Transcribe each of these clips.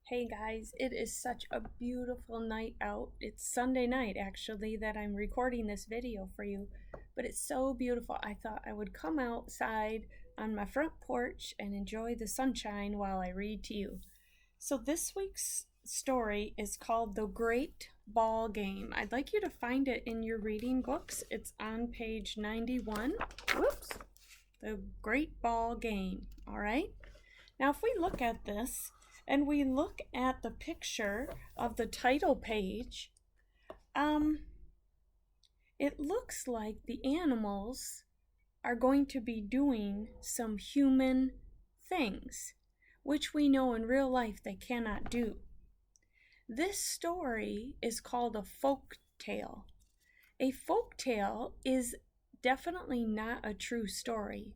Hey guys, it is such a beautiful night out. It's Sunday night actually that I'm recording this video for you, but it's so beautiful. I thought I would come outside on my front porch and enjoy the sunshine while I read to you. So this week's story is called The Great Ball Game. I'd like you to find it in your reading books. It's on page 91. Whoops. The Great Ball Game. All right. Now if we look at this, and we look at the picture of the title page, it looks like the animals are going to be doing some human things, which we know in real life they cannot do. This story is called a folk tale. A folk tale is definitely not a true story,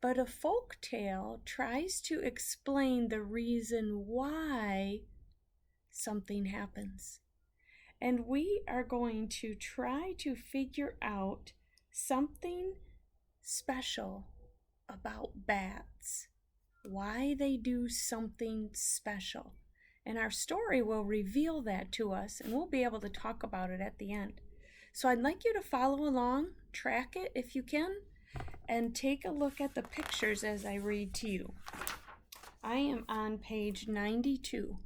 but a folk tale tries to explain the reason why something happens. And we are going to try to figure out something special about bats, why they do something special. And our story will reveal that to us, and we'll be able to talk about it at the end. So I'd like you to follow along, track it if you can, and take a look at the pictures as I read to you. I am on page 92.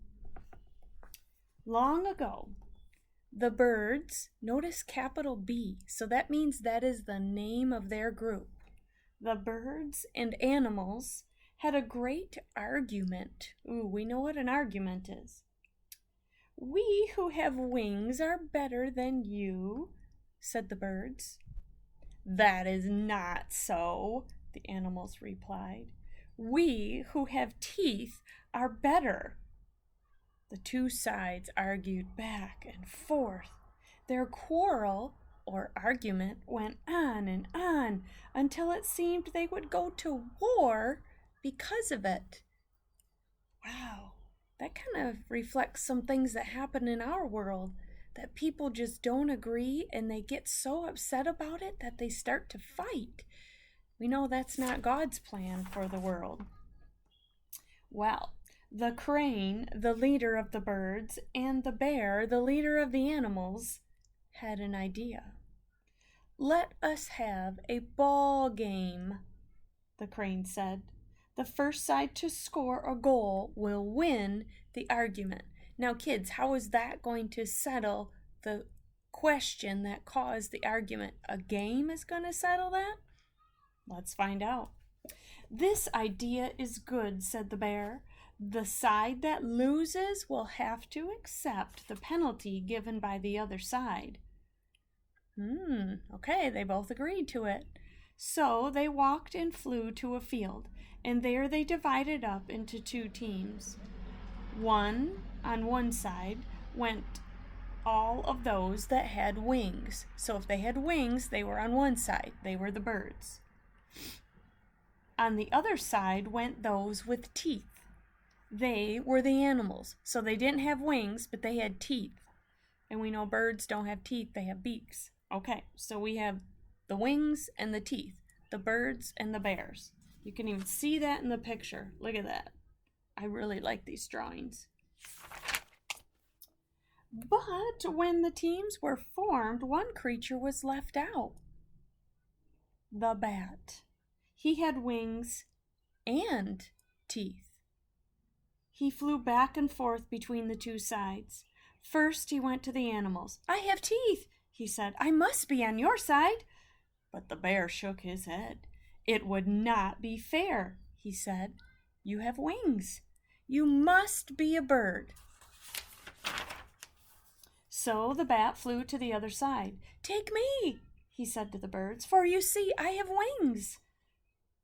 Long ago, the birds, notice capital B, so that means that is the name of their group. The birds and animals had a great argument. Ooh, we know what an argument is. "We who have wings are better than you," said the birds. "That is not so," the animals replied. "We who have teeth are better." The two sides argued back and forth. Their quarrel or argument went on and on until it seemed they would go to war because of it. Wow, that kind of reflects some things that happen in our world, that people just don't agree and they get so upset about it that they start to fight. We know that's not God's plan for the world. Well, the crane, the leader of the birds, and the bear, the leader of the animals, had an idea. "Let us have a ball game," the crane said. "The first side to score a goal will win the argument." Now, kids, how is that going to settle the question that caused the argument? A game is going to settle that? Let's find out. "This idea is good," said the bear. "The side that loses will have to accept the penalty given by the other side." Okay, they both agreed to it. So they walked and flew to a field, and there they divided up into two teams. On one side went all of those that had wings. So if they had wings, they were on one side. They were the birds. On the other side went those with teeth. They were the animals. So they didn't have wings, but they had teeth. And we know birds don't have teeth, they have beaks. Okay, so we have the wings and the teeth, the birds and the bears. You can even see that in the picture. Look at that. I really like these drawings. But when the teams were formed, one creature was left out. The bat. He had wings and teeth. He flew back and forth between the two sides. First he went to the animals. "I have teeth," he said. "I must be on your side." But the bear shook his head. "It would not be fair," he said. "You have wings. You must be a bird." So the bat flew to the other side. "Take me," he said to the birds, "for you see I have wings."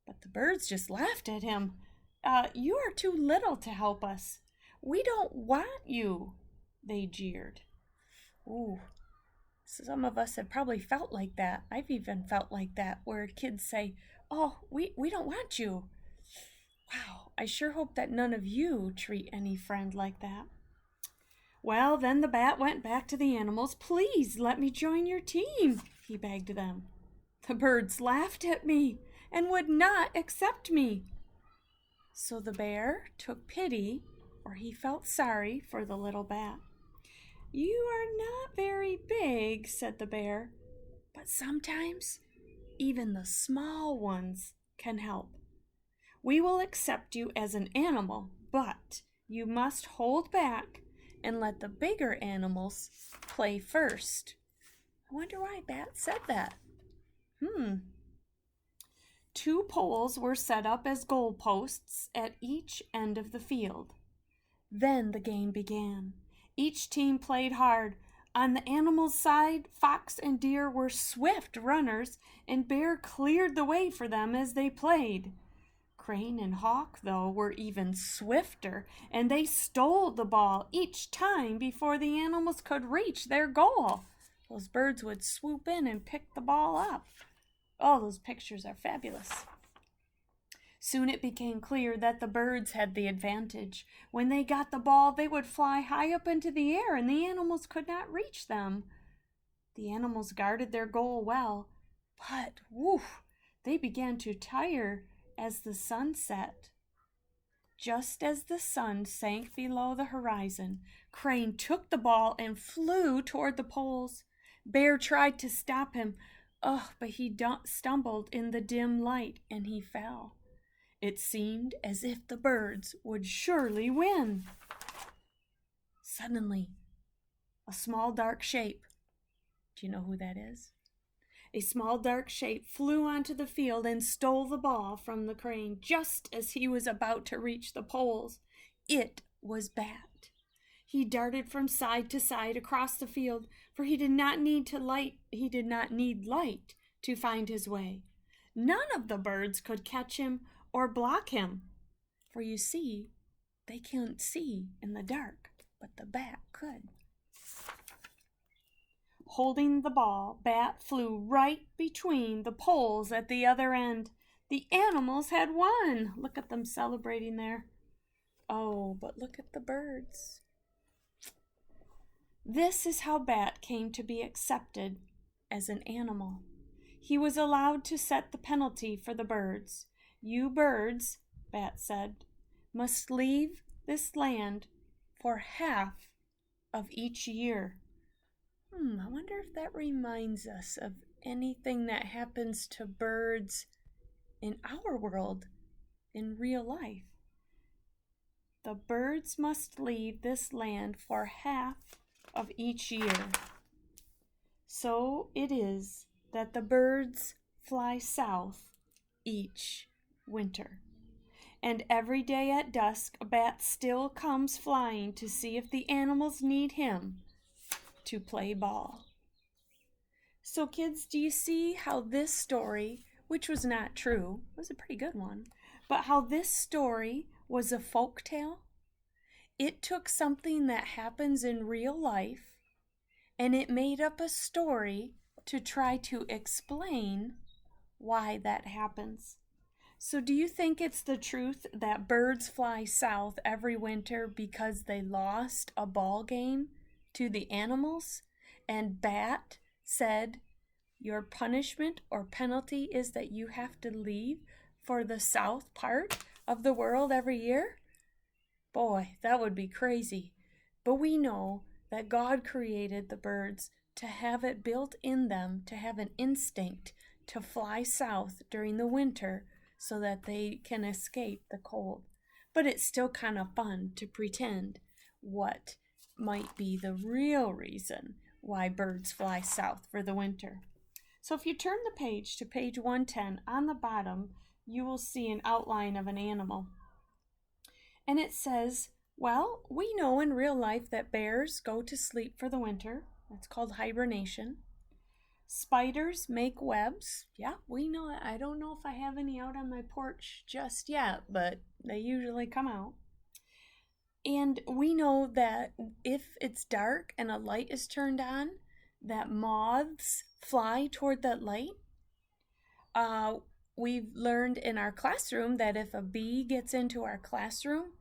But the birds just laughed at him. You are too little to help us. We don't want you," they jeered. Ooh, some of us have probably felt like that. I've even felt like that, where kids say, "Oh, we don't want you." Wow, I sure hope that none of you treat any friend like that. Well, then the bat went back to the animals. "Please let me join your team," he begged them. The birds laughed at me and would not accept me. So the bear took pity for he felt sorry for the little bat. "You are not very big," said the bear, "but sometimes even the small ones can help. We will accept you as an animal, but you must hold back and let the bigger animals play first." I wonder why Bat said that. 2 poles were set up as goal posts at each end of the field. Then the game began. Each team played hard. On the animals' side, fox and deer were swift runners, and bear cleared the way for them as they played. Crane and hawk, though, were even swifter, and they stole the ball each time before the animals could reach their goal. Those birds would swoop in and pick the ball up. Oh, those pictures are fabulous. Soon it became clear that the birds had the advantage. When they got the ball, they would fly high up into the air, and the animals could not reach them. The animals guarded their goal well, but, they began to tire as the sun set. Just as the sun sank below the horizon, Crane took the ball and flew toward the poles. Bear tried to stop him, but he stumbled in the dim light and he fell. It seemed as if the birds would surely win. Suddenly, a small dark shape, do you know who that is? A small dark shape flew onto the field and stole the ball from the crane just as he was about to reach the poles. It was Bat. He darted from side to side across the field, for he did not need light to find his way. None of the birds could catch him or block him, for you see, they can't see in the dark, but the Bat could. Holding the ball, Bat flew right between the poles at the other end. The animals had won. Look at them celebrating there. Oh, but look at the birds. This is how Bat came to be accepted as an animal. He was allowed to set the penalty for the birds. "You birds," Bat said, "must leave this land for half of each year." I wonder if that reminds us of anything that happens to birds in our world, in real life. The birds must leave this land for half of each year. So it is that the birds fly south each winter. And every day at dusk, a Bat still comes flying to see if the animals need him to play ball. So kids, do you see how this story, which was not true, was a pretty good one, but how this story was a folk tale? It took something that happens in real life and it made up a story to try to explain why that happens. So do you think it's the truth that birds fly south every winter because they lost a ball game to the animals? And Bat said, "Your punishment or penalty is that you have to leave for the south part of the world every year?" Boy, that would be crazy. But we know that God created the birds to have it built in them, to have an instinct to fly south during the winter so that they can escape the cold. But it's still kind of fun to pretend what might be the real reason why birds fly south for the winter. So if you turn the page to page 110, on the bottom, you will see an outline of an animal. And it says, well, we know in real life that bears go to sleep for the winter. That's called hibernation. Spiders make webs. Yeah, we know it. I don't know if I have any out on my porch just yet, but they usually come out. And we know that if it's dark and a light is turned on, that moths fly toward that light. We've learned in our classroom that if a bee gets into our classroom,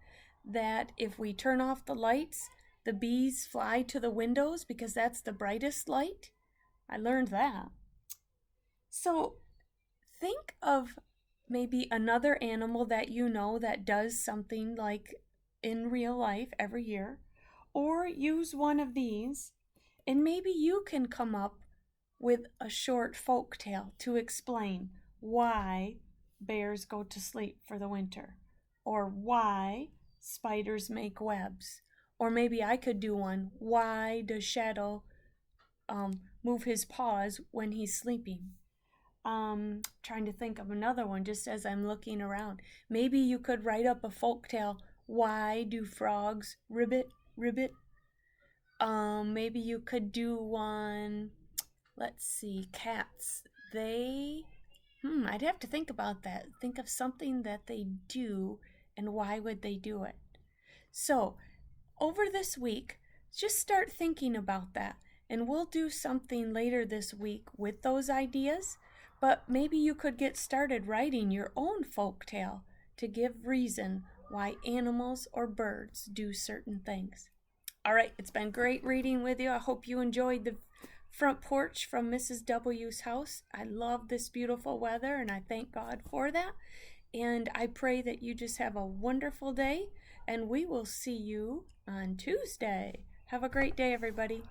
that if we turn off the lights, the bees fly to the windows because that's the brightest light. I learned that. So think of maybe another animal that you know that does something like in real life every year, or use one of these, and maybe you can come up with a short folk tale to explain why bears go to sleep for the winter, or why spiders make webs. Or maybe I could do one, why does Shadow move his paws when he's sleeping? Trying to think of another one just as I'm looking around. Maybe you could write up a folk tale. Why do frogs ribbit, ribbit? Maybe you could do one. Let's see, cats. I'd have to think about that. Think of something that they do and why would they do it. So, over this week, just start thinking about that. And we'll do something later this week with those ideas. But maybe you could get started writing your own folk tale to give reason why animals or birds do certain things. All right, it's been great reading with you. I hope you enjoyed the front porch from Mrs. W's house. I love this beautiful weather and I thank God for that. And I pray that you just have a wonderful day and we will see you on Tuesday. Have a great day, everybody.